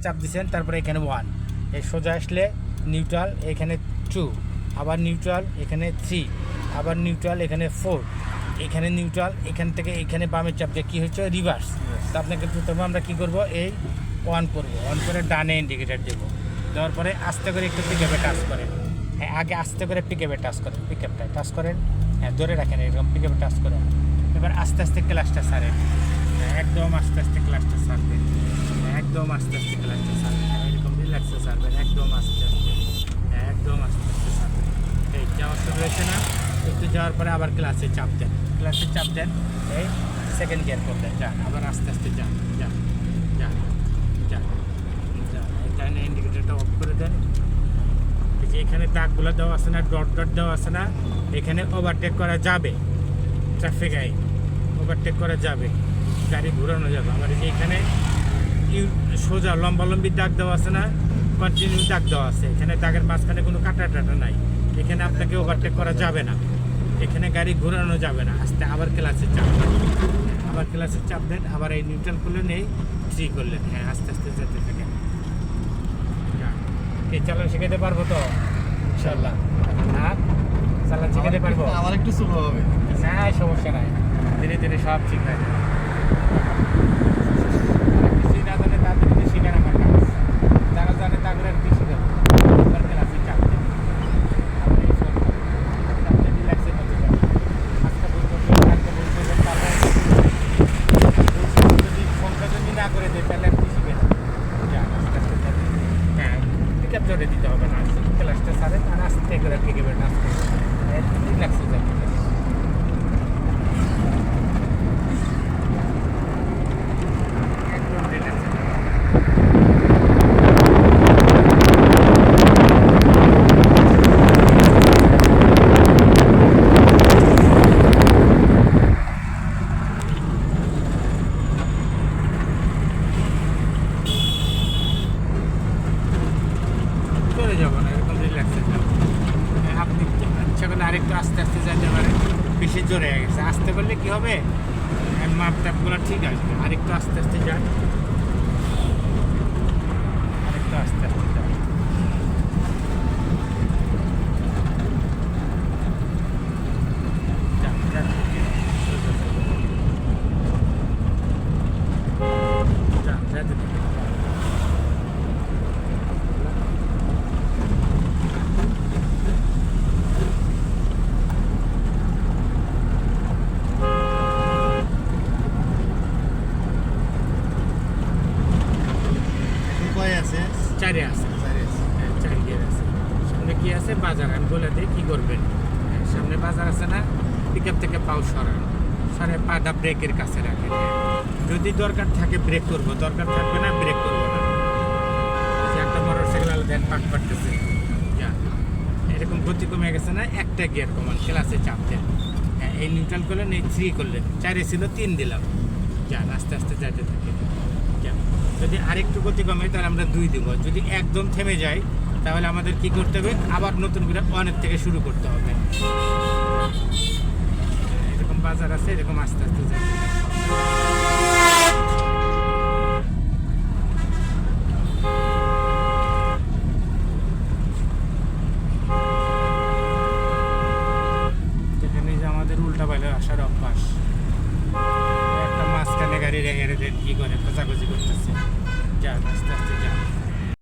চাপ দিচ্ছেন, তারপরে এখানে 1, এই সোজা আসলে নিউট্রাল, এখানে 2, আবার নিউট্রাল, এখানে 3, আবার নিউট্রাল, এখানে 4, এখানে নিউট্রাল, এখান থেকে এখানে বামে চাপ দিয়ে কী হচ্ছে রিভার্স। তো আপনাকে প্রথমে আমরা কী করবো, এই অন করবো, অন করে ডানে ইন্ডিকেটার দেবো, দেওয়ার পরে আস্তে করে একটু পিকআপে টাচ করেন। হ্যাঁ, আগে আস্তে করে পিকআপে টাচ করেন, পিকআপটায় টাচ করেন, হ্যাঁ ধরে রাখেন, এরকম পিকআপে টাচ করেন। এবার আস্তে আস্তে ক্লাসটা ছাড়েন, একদম আস্তে আস্তে ক্লাসটা ছাড়বেন, একদম আস্তে আস্তে ক্লাসটা ছাড়বেন, এরকম রিল্যাক্সে ছাড়বেন, একদম আস্তে আস্তে, একদম আস্তে আস্তে ছাড়বেন। এই যাওয়ার তো রয়েছে না, একটু যাওয়ার পরে আবার ক্লাসে চাপ দেন, ক্লাসে চাপ দেন, এই সেকেন্ড গিয়ার করলেন, যান আবার আস্তে আস্তে যান, যান যান যান যান, এখানে ইন্ডিকেটারটা অফ করে দেন। যে এখানে দাগগুলো দেওয়া আছে না, ডট ডট দেওয়া আছে না, এখানে ওভারটেক করা যাবে, ট্রাফিক আইন ওভারটেক করা যাবে, গাড়ি ঘোরানো যাবে। আবার যে এখানে সোজা লম্বালম্বি দাগ দেওয়া আছে না, কন্টিনিউ দাগ দেওয়া আছে, এখানে দাগের মাঝখানে কোনো কাটা টাটা নাই, এখানে আপনাকে ওভারটেক করা যাবে না, এখানে গাড়ি ঘোরানো যাবে না। আস্তে আবার ক্লাসে চাপ দেন, আবার ক্লাসে চাপ দেন, আবার এই নিউট্রাল করলেন, এই 3 করলেন, হ্যাঁ আস্তে আস্তে যেতে থাকেন। এই চালান শিখাতে পারবো তো ইনশাল্লাহ? হ্যাঁ চালান শিখাতে পারবো, আমার একটু স্লো হবে না সমস্যা নাই, ধীরে ধীরে সব ঠিক হয়ে যাবে। কিছুই না জানে তাদের শিখেন আমার কাজ, যারা জানে তাদের আর কি শিখাবো। আবার ক্লাসে চাপ দেন, আবার এই সব চাপতে রিল্যাক্সে করতে যাবে, আজকে বলবো আজকে বলবো, তারপর যদি ফোনটা যদি না করে দেয় তাহলে আপনি শিখে যান, আস্তে আস্তে যাবেন। হ্যাঁ পিকআপ ধরে দিতে হবে না, ক্লাসটা ছাড়েন আর আস্তে করে পিকআপের আস্তে রিল্যাক্সে যাবেন। একদম রিল্যাক্সে যাবেন। চলে যাবো না, এরকম রিল্যাক্সে যাবো। আপনি ইচ্ছা করলে আরেকটু আস্তে আস্তে যেতে পারেন, বেশি জোরে হয়ে গেছে, আস্তে করলে কী হবে মাপ টাপগুলো ঠিক আসবে। আরেকটু আস্তে আস্তে যান, আরেকটু আস্তে আস্তে যান, যান, যান, যান, যান, যান। কয় আছে? 4 আছে, 4 গিয়ার আছে। সামনে কি আছে? বাজার। আমি বলে দিই কী করবেন। সামনে বাজার আছে না, পিকআপ থেকে পাও সরান, সরে পাটা ব্রেকের কাছে রাখেন। যদি দরকার থাকে ব্রেক করবো, দরকার থাকবে না ব্রেক করবো না। যে একটা মোটর সাইকেল আলো দেন পাট পাটতেছে, যা এরকম গতি কমে গেছে না, একটা গিয়ার কমান, ক্লাসে চাপ দেন। হ্যাঁ এই নিউট্রাল করলেন, এই 3 করলেন, 4 ছিল 3 দিলাম, যান আস্তে আস্তে যাইতে থাকে। যদি আরেকটু গতি কমে তাহলে আমরা 2 দেব। যদি একদম থেমে যায় তাহলে আমাদের কি করতে হবে, আবার নতুন করে অনেক থেকে শুরু করতে হবে। এরকম বাজার আছে, এরকম আস্তে আস্তে যাবে। এখানে যে আমাদের উল্টা পাইলে আসার অভ্যাস, একটা মাঝখানে গাড়ি রেখে দেন, কি করে খোঁজাখুঁজি করতেছে, যান আস্তে আস্তে যান।